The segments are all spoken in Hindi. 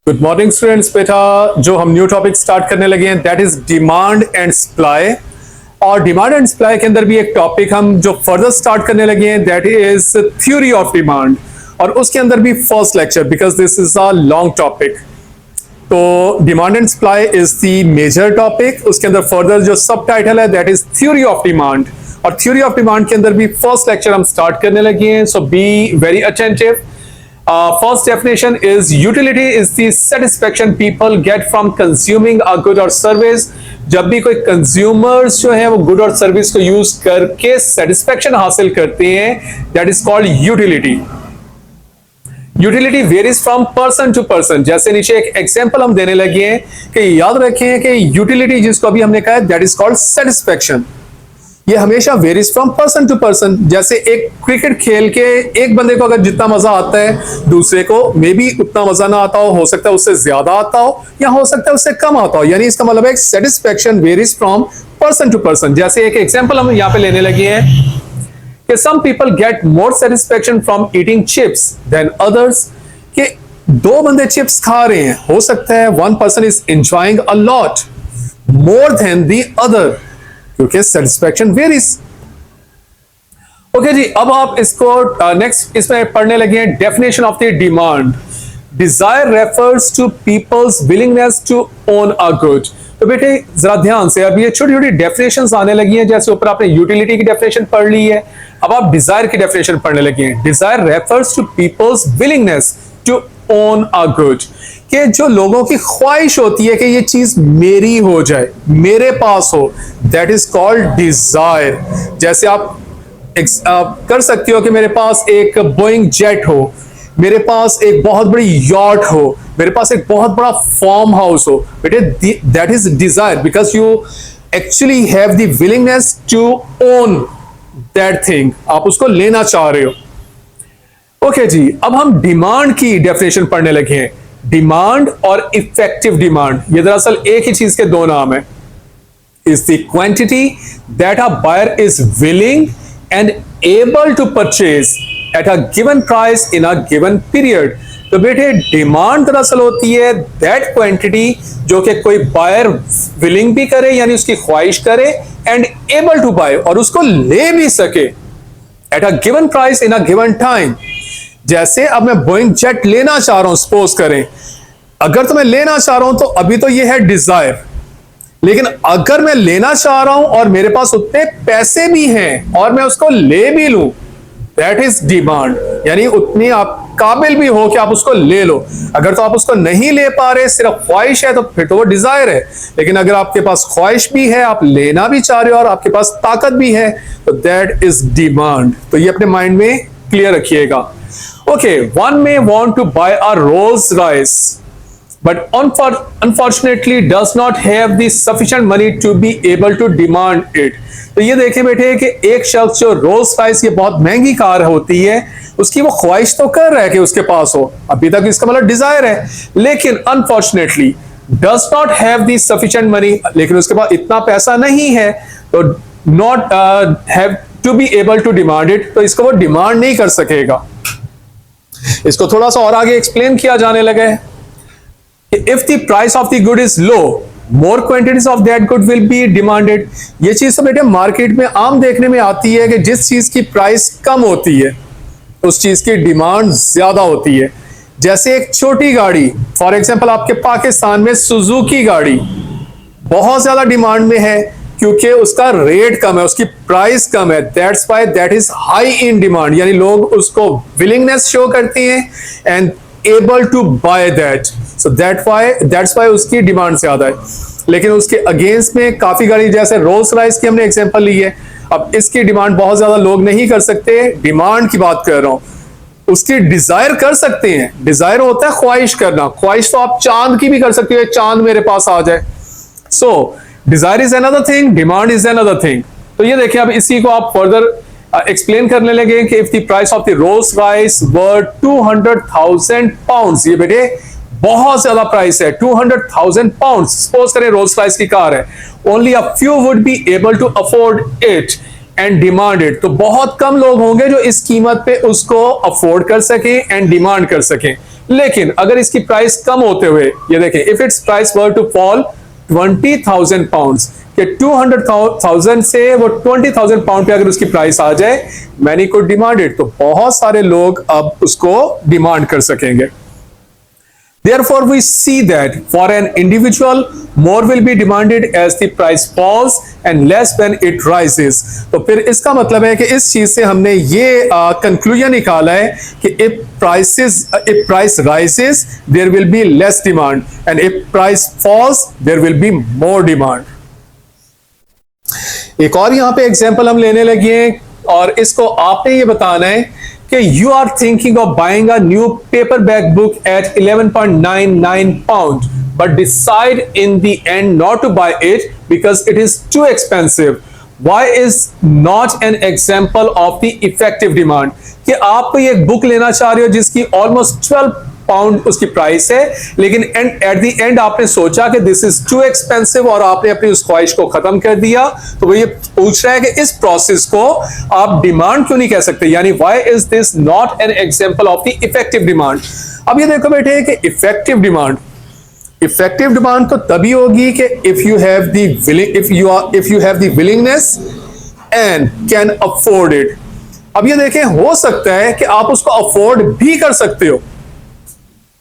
Good morning students. बेटा जो हम न्यू टॉपिक स्टार्ट करने लगे हैं that is demand and supply. और डिमांड एंड सप्लाई के अंदर भी एक टॉपिक हम जो फर्दर स्टार्ट करने लगे हैं that is theory of demand, और उसके अंदर भी first lecture because this is a long topic. तो demand and supply is the major topic. उसके अंदर फर्दर जो सब टाइटल है that is theory of demand, और थ्योरी ऑफ डिमांड के अंदर भी फर्स्ट लेक्चर हम स्टार्ट करने लगे हैं। So be very attentive. First definition is utility is the satisfaction people get from consuming a good or service। जब भी कोई consumers जो है वो good और service को use करके satisfaction हासिल करते हैं that is called utility। Utility varies from person to person. जैसे नीचे एक एग्जांपल हम देने लगे हैं कि याद रखें कि यूटिलिटी जिसको अभी हमने कहा है दैट इज कॉल्ड सेटिस्फैक्शन। ये हमेशा varies from person to person. जैसे एक क्रिकेट खेल के एक बंदे को अगर जितना मजा आता है दूसरे को मे बी उतना मजा ना आता हो सकता है उससे ज्यादा आता हो या हो सकता है उससे कम आता हो। यानी इसका मतलब है satisfaction varies from person to person. जैसे एक एग्जांपल हम यहाँ पे लेने लगे हैं कि some people get more satisfaction from eating chips than others। कि दो बंदे चिप्स खा रहे हैं, हो सकता है one person is enjoying a lot more than the other क्योंकि satisfaction varies। ओके जी, अब आप इसको नेक्स्ट इसमें पढ़ने लगे हैं definition of the demand. Desire refers to people's willingness to own a good. तो बेटे जरा ध्यान से, अब ये छोटी छोटी डेफिनेशंस आने लगी हैं। जैसे ऊपर आपने यूटिलिटी की डेफिनेशन पढ़ ली है, अब आप डिजायर की डेफिनेशन पढ़ने लगे हैं। Desire refers to people's willingness to own a good. कि जो लोगों की ख्वाहिश होती है कि ये चीज मेरी हो जाए, मेरे पास हो, दैट इज कॉल्ड डिजायर। जैसे आप कर सकती हो कि मेरे पास एक बोइंग जेट हो, मेरे पास एक बहुत बड़ी यॉट हो, मेरे पास एक बहुत बड़ा फार्म हाउस हो। बेटे that is desire because you actually have the willingness to own that thing. आप उसको लेना चाह रहे हो। ओके जी, अब हम डिमांड की डेफिनेशन पढ़ने लगे हैं। डिमांड और इफेक्टिव डिमांड ये दरअसल एक ही चीज के दो नाम है। Is the quantity that a buyer is willing and able to purchase at a given price in a given period। तो बेटे डिमांड दरअसल होती है दैट क्वांटिटी जो कि कोई बायर विलिंग भी करे यानी उसकी ख्वाहिश करे एंड एबल टू बाय और उसको ले भी सके at a given price in a given time. जैसे अब मैं बोइंग जेट लेना चाह रहा हूं, सपोज करें, अगर तो मैं लेना चाह रहा हूं तो अभी तो ये है डिजायर, लेकिन अगर मैं लेना चाह रहा हूं और मेरे पास उतने पैसे भी हैं और मैं उसको ले भी लूं दैट इज डिमांड। यानी उतनी आप काबिल भी हो कि आप उसको ले लो। अगर तो आप उसको नहीं ले पा रहे, सिर्फ ख्वाहिश है, तो फिर तो वो डिजायर है। लेकिन अगर आपके पास ख्वाहिश भी है, आप लेना भी चाह रहे हो और आपके पास ताकत भी है तो दैट इज डिमांड। तो ये अपने माइंड में क्लियर रखिएगा। Okay, one may want to buy a Rolls Royce but unfortunately does not have the sufficient money to be able to demand it। तो ये देखें बेटे कि एक शख्स जो रोल्स रॉयस ये बहुत महंगी कार होती है उसकी वो ख्वाहिश तो कर रहा है कि उसके पास हो, अभी तक इसका मतलब डिजायर है, लेकिन unfortunately does not have the sufficient money, लेकिन उसके पास इतना पैसा नहीं है तो not have to be able to demand it, तो इसको वो डिमांड नहीं कर सकेगा। इसको थोड़ा सा और आगे एक्सप्लेन किया जाने लगा है। If the price of the good is low, more quantities of that good will be demanded। ये चीज तो बेटे मार्केट में आम देखने में आती है कि जिस चीज की प्राइस कम होती है उस चीज की डिमांड ज्यादा होती है। जैसे एक छोटी गाड़ी, फॉर एग्जांपल आपके पाकिस्तान में सुजुकी गाड़ी बहुत ज्यादा डिमांड में है क्योंकि उसका रेट कम है, उसकी प्राइस कम है, that's why that is high in demand. यानी लोग उसको विलिंगनेस शो करते हैं and able to buy that, so that's why उसकी डिमांड ज्यादा है। लेकिन उसके अगेंस्ट में काफी गाड़ी जैसे रोल्स रॉयस की हमने एग्जांपल ली है, अब इसकी डिमांड बहुत ज्यादा लोग नहीं कर सकते। डिमांड की बात कर रहा हूं, उसकी डिजायर कर सकते हैं। डिजायर होता है ख्वाहिश करना, ख्वाहिश तो आप चांद की भी कर सकते हो, चांद मेरे पास आ जाए। सो desire is another thing, demand is another thing. तो ये देखिए अब इसी को आप फर्दर एक्सप्लेन करने लगे कि if the price of the Rolls Royce were 200,000 pounds, ये बेटे बहुत ज्यादा प्राइस है, 200,000 पाउंड्स। सपोज करें रोल्स रॉयस की कार है, only a few would be able to afford it and demanded, तो बहुत कम लोग होंगे जो इस कीमत पे उसको अफोर्ड कर सकें एंड डिमांड कर सकें। लेकिन अगर इसकी प्राइस कम होते हुए, ये देखें, if its price were to fall 20,000 pounds, कि 200,000 से वो 20,000 पाउंड पे अगर उसकी प्राइस आ जाए, मैनी कुड डिमांडेड, तो बहुत सारे लोग अब उसको डिमांड कर सकेंगे। Therefore, we see that for an individual, more will be demanded as the price falls and less when it rises. तो फिर इसका मतलब है कि इस चीज से हमने ये कंक्लूजन निकाला है कि if price rises, there will be less demand, and if price falls, there will be more demand. एक और यहाँ पे एग्जाम्पल हम लेने लगे हैं, और इसको आपने ये बताना है कि you are thinking of buying a new paperback book at 11.99 pound, but decide in the end not to buy it because it is too expensive. Why is not an example of the effective demand? कि आप कोई एक बुक लेना चाह रहे हो जिसकी ऑलमोस्ट 12 पाउंड उसकी प्राइस है, लेकिन एट द एंड आपने सोचा कि दिस इज टू एक्सपेंसिव और आपने अपनी उस ख्वाहिश को खत्म कर दिया। तो वो ये पूछ रहा है कि इस प्रोसेस को आप डिमांड क्यों नहीं कह सकते, यानी why is this not an example of the effective demand. अब ये देखो बेटे कि इफेक्टिव डिमांड तो तभी होगी कि if you have the willingness and can afford it. अब ये देखें, हो सकता है कि आप उसको अफोर्ड भी कर सकते हो,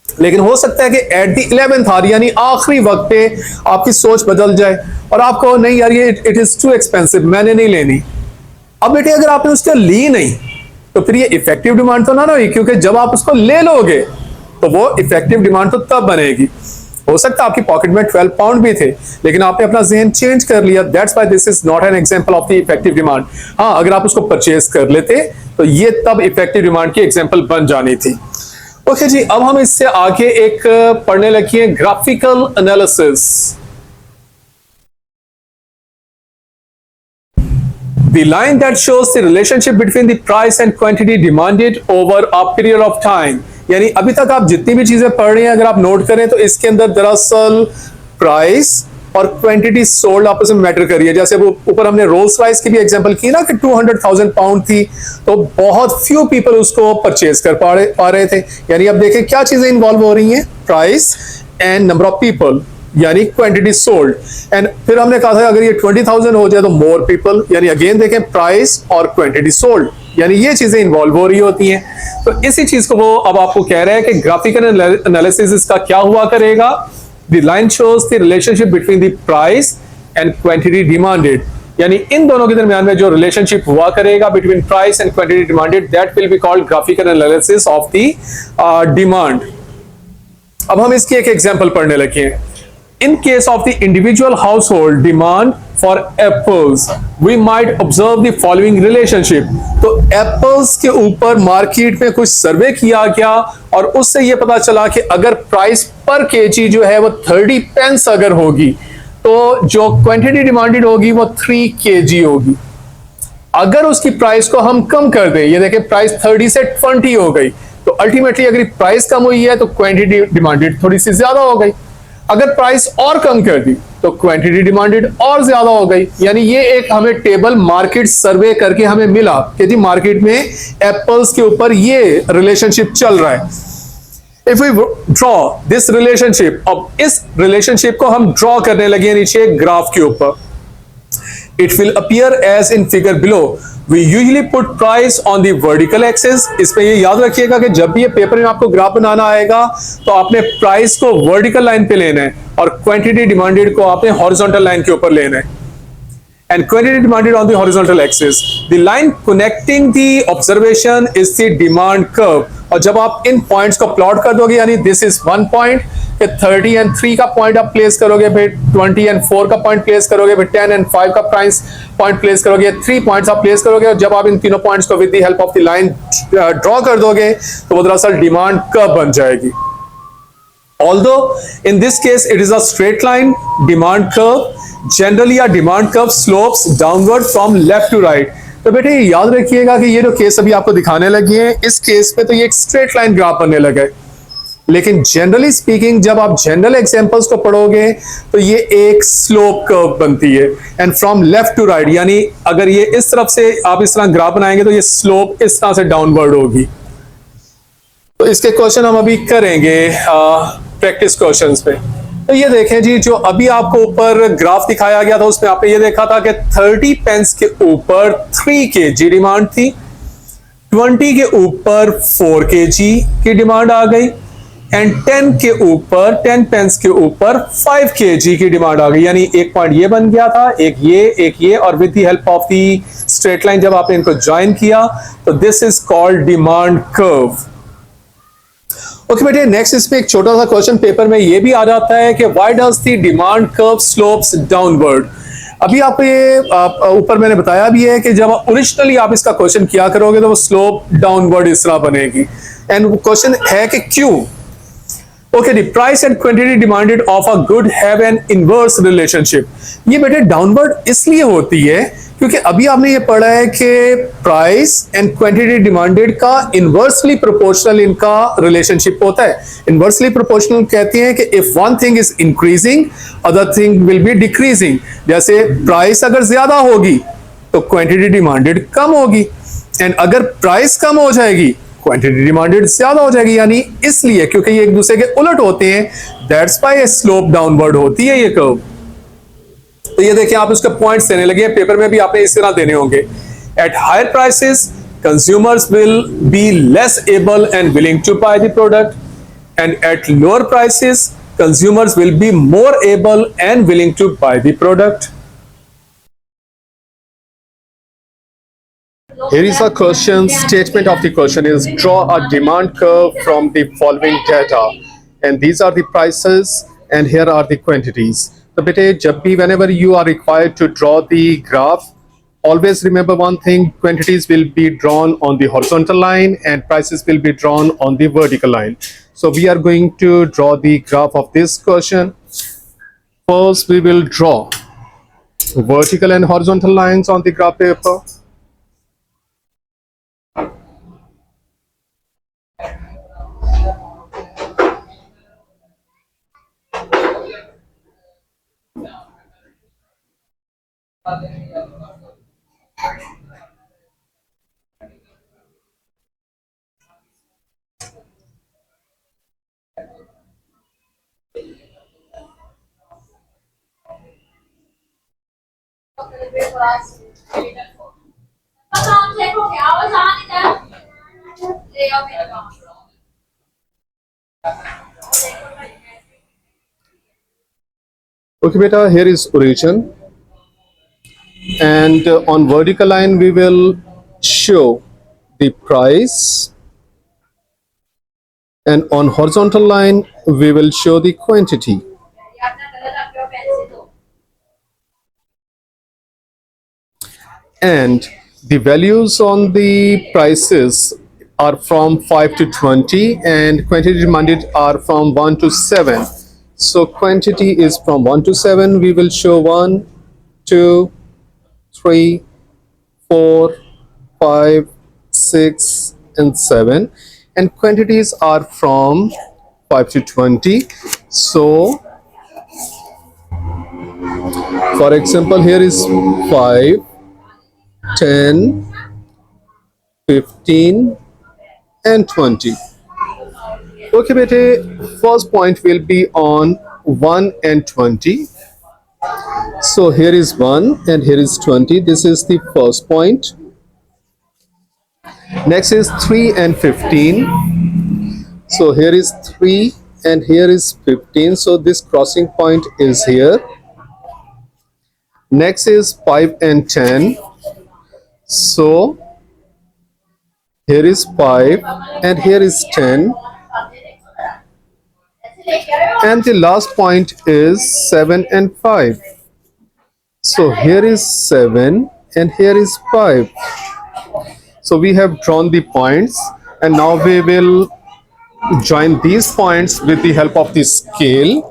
लेकिन हो सकता है कि एट द 11th आवर यानी आखिरी वक्त पे आपकी सोच बदल जाए और आपको नहीं यार ये इट इज टू एक्सपेंसिव, मैंने नहीं लेनी। अब बेटे अगर आपने उसको ली नहीं तो फिर ये इफेक्टिव डिमांड तो ना हुई, क्योंकि जब आप उसको ले लोगे तो वो इफेक्टिव डिमांड तो तब बनेगी। हो सकता है आपकी पॉकेट में 12 पाउंड भी थे, लेकिन आपने अपना ज़हन चेंज कर लिया। That's why this is not an example of the effective demand. हाँ, अगर आप उसको परचेज कर लेते तो ये तब इफेक्टिव डिमांड की एग्जांपल बन जानी थी। ओके जी, अब हम इससे आगे एक पढ़ने लगे हैं graphical analysis. The line that shows the relationship between the price and quantity demanded over a period of time, यानी अभी तक आप जितनी भी चीजें पढ़ रहे हैं अगर आप नोट करें तो इसके अंदर दरअसल प्राइस और क्वांटिटी सोल्ड आपस में मैटर कर रही है। जैसे वो ऊपर हमने रोल्स रॉयस की भी एग्जांपल की ना कि 200,000 पाउंड थी, तो बहुत फ्यू पीपल उसको परचेज कर पा रहे थे। यानी अब देखें क्या चीजें इन्वॉल्व हो रही हैं, price and number of people, यानी क्वांटिटी सोल्ड। एंड फिर हमने कहा था अगर ये 20,000 हो जाए तो मोर पीपल, यानी अगेन देखें प्राइस और क्वांटिटी सोल्ड, यानी ये चीजें इन्वॉल्व हो रही होती हैं। तो इसी चीज को वो अब आपको कह रहे हैं कि ग्राफिकल एनालिसिस इसका क्या हुआ करेगा। The line shows the relationship between the price and quantity demanded, यानी इन दोनों के दरमियान में जो रिलेशनशिप हुआ करेगा between price and quantity demanded, that will be called graphical analysis of the demand. अब हम इसकी एक एग्जांपल पढ़ने लगे हैं। In case of the individual household demand for apples, we might observe the following relationship. तो एप्पल्स के ऊपर मार्केट में कुछ सर्वे किया गया और उससे ये पता चला कि अगर प्राइस पर केजी जो है वो 30 पेंस अगर होगी तो जो क्वांटिटी डिमांडेड होगी वो 3 केजी होगी। अगर उसकी प्राइस को हम कम कर दें, ये देखें प्राइस 30 से 20 हो गई, तो अल्टीमेटली अगर प्राइस कम हुई है तो क्वांटिटी डिमांडेड थोड़ी सी ज्यादा हो गई। अगर प्राइस और कम कर दी तो क्वांटिटी डिमांडेड और ज्यादा हो गई। यानी ये एक हमें टेबल मार्केट सर्वे करके हमें मिला कि जी मार्केट में एप्पल्स के ऊपर ये रिलेशनशिप चल रहा है। If we draw this relationship, अब इस रिलेशनशिप को हम ड्रॉ करने लगे नीचे ग्राफ के ऊपर। It will appear as in figure below. We usually put price on the vertical axis. इसमें ये याद रखिएगा कि जब भी ये पेपर में आपको ग्राफ बनाना आएगा तो आपने प्राइस को वर्टिकल लाइन पे लेना है और क्वांटिटी डिमांडेड को आपने हॉरिजॉन्टल लाइन के ऊपर लेना है। And quantity demanded on the horizontal axis. The line connecting the observation is the demand curve. और जब आप इन पॉइंट्स को प्लॉट कर दोगे, यानी दिस इज 1 पॉइंट, 30 and 3 का पॉइंट आप प्लेस करोगे, फिर 20 and 4 का पॉइंट प्लेस करोगे, फिर 10 and 5 का प्राइस पॉइंट प्लेस करोगे, 3 पॉइंट्स आप प्लेस करोगे और जब आप इन तीनों पॉइंट्स को with the help of the line draw कर दोगे तो वो दरअसल डिमांड कर्व बन जाएगी। Although in this case it is a straight line demand curve, generally a demand curve slopes downward from left to right. तो बेटे याद रखिएगा कि ये जो केस अभी आपको दिखाने लगे हैं, इस केस पे तो ये एक स्ट्रेट लाइन ग्राफ बनने लगा है। लेकिन जनरली स्पीकिंग जब आप जनरल एग्जांपल्स को पढ़ोगे तो ये एक स्लोप कर्व बनती है, and from left to right, यानी अगर ये इस तरफ से आप इस तरह ग्राफ बनाएंगे तो ये स्लोप इस तरह से डाउनवर्ड होगी। तो इसके क्वेश्चन हम अभी करेंगे प्रैक्टिस क्वेश्चंस पे। तो ये देखें जी, जो अभी आपको ऊपर ग्राफ दिखाया गया था उसमें आपने ये देखा था कि 30 पेंस के ऊपर 3 kg डिमांड थी, 20 के ऊपर 4 kg की डिमांड आ गई, एंड 10 के ऊपर 10 पेंस के ऊपर 5 kg की डिमांड आ गई। यानी एक पॉइंट ये बन गया था, एक ये, और with the help of the straight line जब आपने इनको ज्वाइन किया तो this is called demand curve. Okay बेटे, नेक्स्ट इसमें एक छोटा सा क्वेश्चन पेपर में ये भी आ जाता है कि why does the demand curve slopes downward. अभी आप ये ऊपर मैंने बताया भी है कि जब ओरिजिनली आप इसका क्वेश्चन किया करोगे तो वो स्लोप डाउनवर्ड इस तरह बनेगी, एंड क्वेश्चन है कि क्यों। Okay, the price and quantity demanded of a good have an inverse relationship. ये बेटे डाउनवर्ड इसलिए होती है क्योंकि अभी आपने ये पढ़ा है कि प्राइस एंड क्वांटिटी डिमांडेड का इनवर्सली प्रोपोर्शनल इनका रिलेशनशिप होता है। इनवर्सली प्रोपोर्शनल कहते हैं कि if one thing is increasing other thing will be decreasing. जैसे प्राइस अगर ज्यादा होगी तो क्वांटिटी डिमांडेड कम होगी, एंड अगर प्राइस कम हो जाएगी क्वांटिटी डिमांडेड ज्यादा हो जाएगी। यानी इसलिए क्योंकि ये एक दूसरे के उलट होते हैं, दैट्स व्हाई स्लोप डाउनवर्ड होती है ये कर्व। तो ये देखिए, आप उसके पॉइंट्स देने लगे, पेपर में भी आपने इस तरह देने होंगे। At higher prices consumers will be less able and willing to buy the product, and at lower prices consumers will be more able and willing to buy the product. Here is a question. Statement of the question is draw a demand curve from the following data, and these are the prices and here are the quantities. So bete jab bhi whenever you are required to draw the graph, always remember one thing: quantities will be drawn on the horizontal line and prices will be drawn on the vertical line. So we are going to draw the graph of this question. First we will draw vertical and horizontal lines on the graph paper. Okay beta, here is origin, and on vertical line we will show the price, and on horizontal line we will show the quantity. And the values on the prices are from 5 to 20 and quantity demanded are from 1 to 7. So quantity is from 1 to 7. We will show 1, 2, 3, 4, 5, 6 and 7, and quantities are from 5 to 20. So for example, here is 5, 10, 15 and 20. Okay bete, first point will be on 1 and 20. So here is 1 and here is 20. This is the first point. Next is 3 and 15. So here is 3 and here is 15. So this crossing point is here. Next is 5 and 10. So here is 5 and here is 10. And the last point is 7 and 5. So here is 7 and here is 5. So we have drawn the points, and now we will join these points with the help of the scale.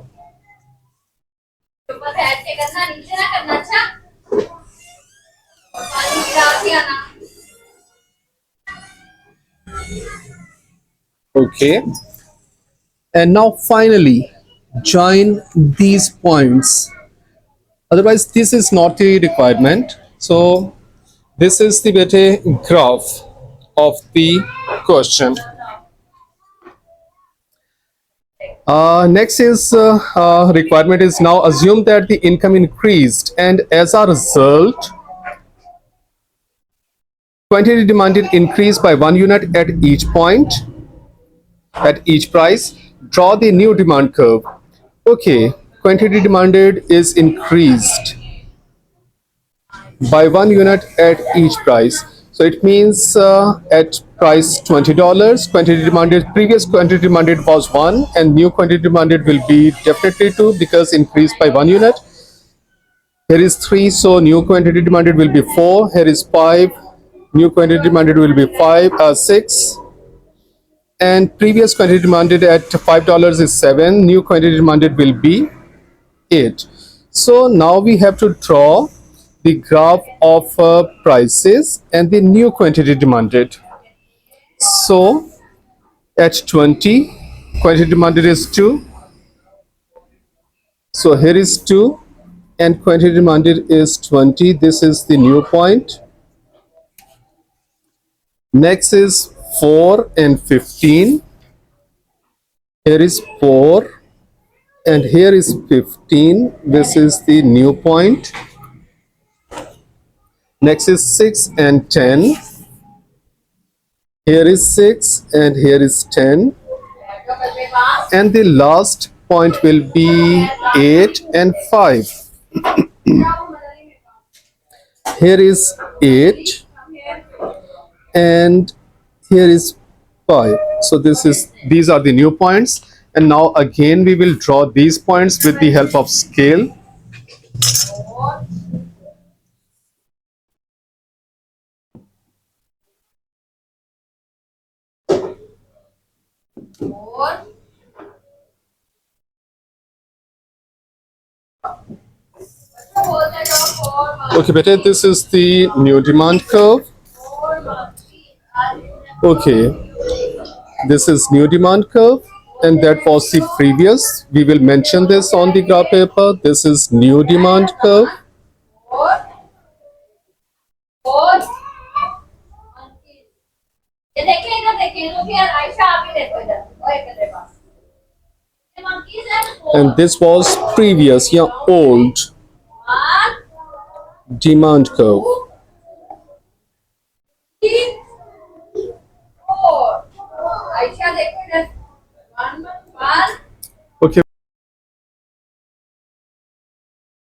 Okay. And now finally join these points. Otherwise, this is not the requirement. So this is the beta graph of the question. Next is requirement is now assume that the income increased and as a result quantity demanded increased by 1 unit at each point at each price. Draw the new demand curve. Okay, quantity demanded is increased by 1 unit at each price. So it means at price $20, quantity demanded, previous quantity demanded was 1 and new quantity demanded will be definitely 2 because increased by 1 unit. Here is 3, so new quantity demanded will be 4. Here is 5, new quantity demanded will be 6. And previous quantity demanded at $5 is 7, new quantity demanded will be 8. So now we have to draw the graph of prices and the new quantity demanded. So at 20, quantity demanded is 2. So here is 2 and quantity demanded is 20. This is the new point. Next is 4 and 15. Here is 4 and here is 15. This is the new point. Next is 6 and 10. Here is 6 and here is 10. And the last point will be 8 and 5. Here is 8 and here is 5. So these are the new points. And now again we will draw these points with the help of scale. Okay, beta, this is the new demand curve. Okay, this is new demand curve and that was the previous. We will mention this on the graph paper. This is new demand curve. And this was previous, yeah, old demand curve.